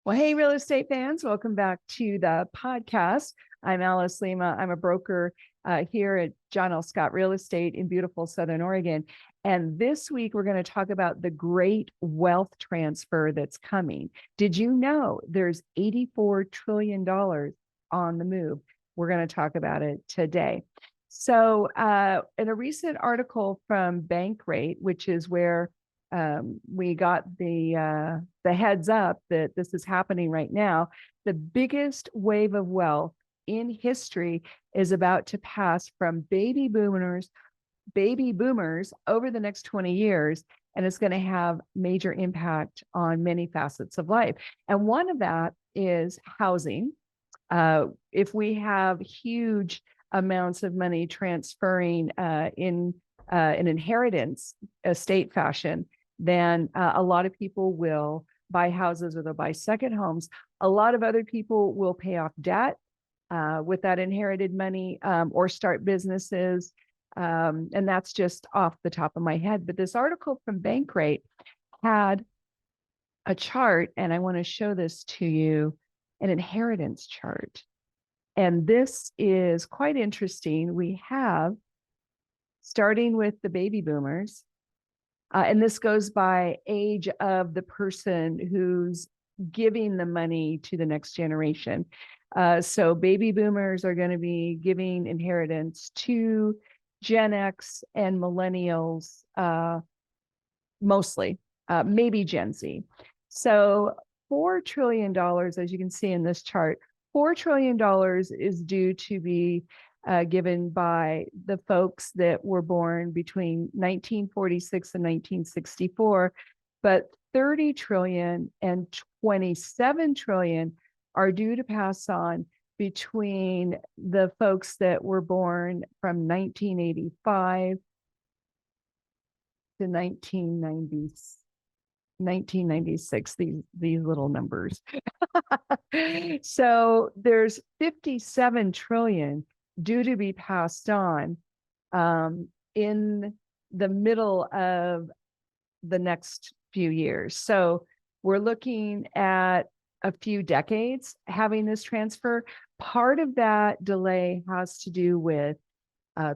Well, hey, real estate fans, welcome back to the podcast. I'm Alice Lema. I'm a broker here at John L. Scott Real Estate in beautiful Southern Oregon. And this week, we're going to talk about the great wealth transfer that's coming. Did you know there's $84 trillion on the move? We're going to talk about it today. So in a recent article from Bankrate, which is where we got the heads up that this is happening right now. The biggest wave of wealth in history is about to pass from baby boomers over the next 20 years, and it's going to have major impact on many facets of life. And one of that is housing. If we have huge amounts of money transferring in an inheritance estate fashion, then a lot of people will buy houses or they'll buy second homes. A lot of other people will pay off debt with that inherited money or start businesses. And that's just off the top of my head. But this article from Bankrate had a chart, and I want to show this to you, an inheritance chart. And this is quite interesting. We have, starting with the baby boomers, and this goes by age of the person who's giving the money to the next generation. So baby boomers are going to be giving inheritance to Gen X and Millennials, mostly, maybe Gen Z. So $4 trillion, as you can see in this chart, $4 trillion is due to be given by the folks that were born between 1946 and 1964, but 30 trillion and 27 trillion are due to pass on between the folks that were born from 1985 to 1996, these little numbers. So there's 57 trillion due to be passed on in the middle of the next few years. So we're looking at a few decades having this transfer. Part of that delay has to do with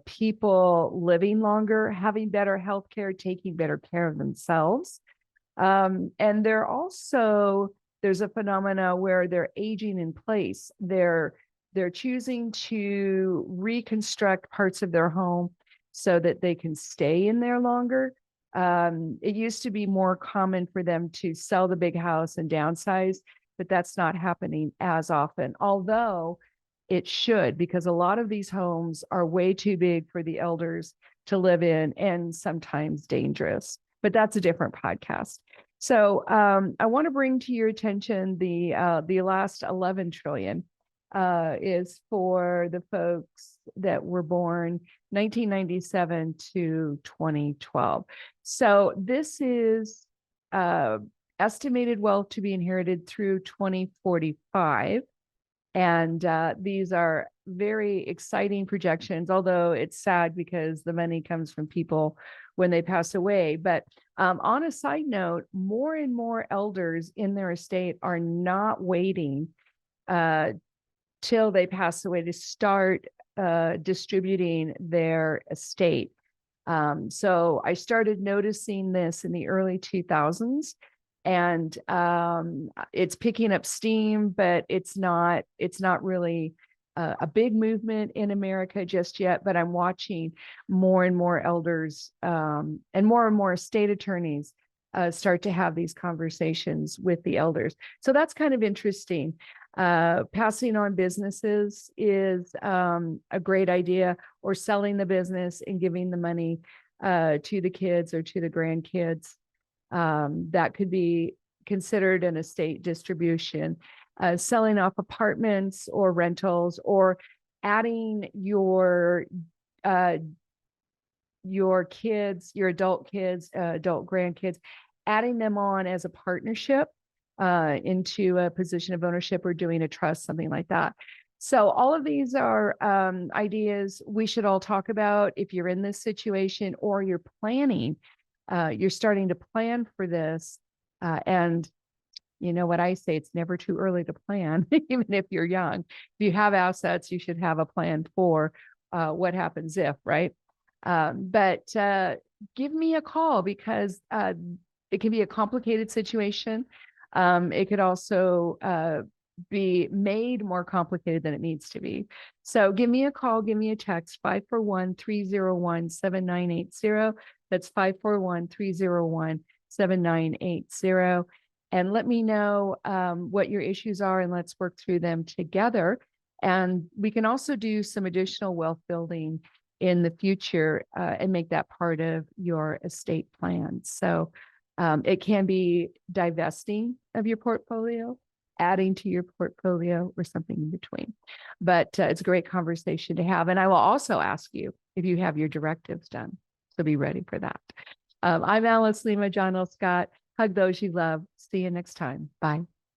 people living longer, having better health care, taking better care of themselves. And there's a phenomena where they're aging in place. They're choosing to reconstruct parts of their home so that they can stay in there longer. It used to be more common for them to sell the big house and downsize, but that's not happening as often, although it should, because a lot of these homes are way too big for the elders to live in and sometimes dangerous. But that's a different podcast. So I want to bring to your attention the last 11 trillion. Is for the folks that were born 1997 to 2012. So this is estimated wealth to be inherited through 2045. And these are very exciting projections, although it's sad because the money comes from people when they pass away. But on a side note, more and more elders in their estate are not waiting till they pass away to start distributing their estate. So I started noticing this in the early 2000s, and it's picking up steam, but it's not really a big movement in America just yet. But I'm watching more and more elders and more estate attorneys start to have these conversations with the elders. So that's kind of interesting. Passing on businesses is a great idea, or selling the business and giving the money to the kids or to the grandkids. That could be considered an estate distribution. Selling off apartments or rentals, or adding your kids, your adult kids, adult grandkids, adding them on as a partnership into a position of ownership, or doing a trust, something like that. So all of these are ideas we should all talk about if you're in this situation, or you're starting to plan for this. And you know what I say, it's never too early to plan, even if you're young. If you have assets, you should have a plan for what happens if, right? But give me a call because it can be a complicated situation. It could also be made more complicated than it needs to be. So give me a call, give me a text, 541-301-7980. That's 541-301-7980. And let me know what your issues are, and let's work through them together. And we can also do some additional wealth building in the future and make that part of your estate plan. So it can be divesting of your portfolio, adding to your portfolio, or something in between. But it's a great conversation to have. And I will also ask you if you have your directives done. So be ready for that. I'm Alice Lema, John L. Scott. Hug those you love. See you next time. Bye.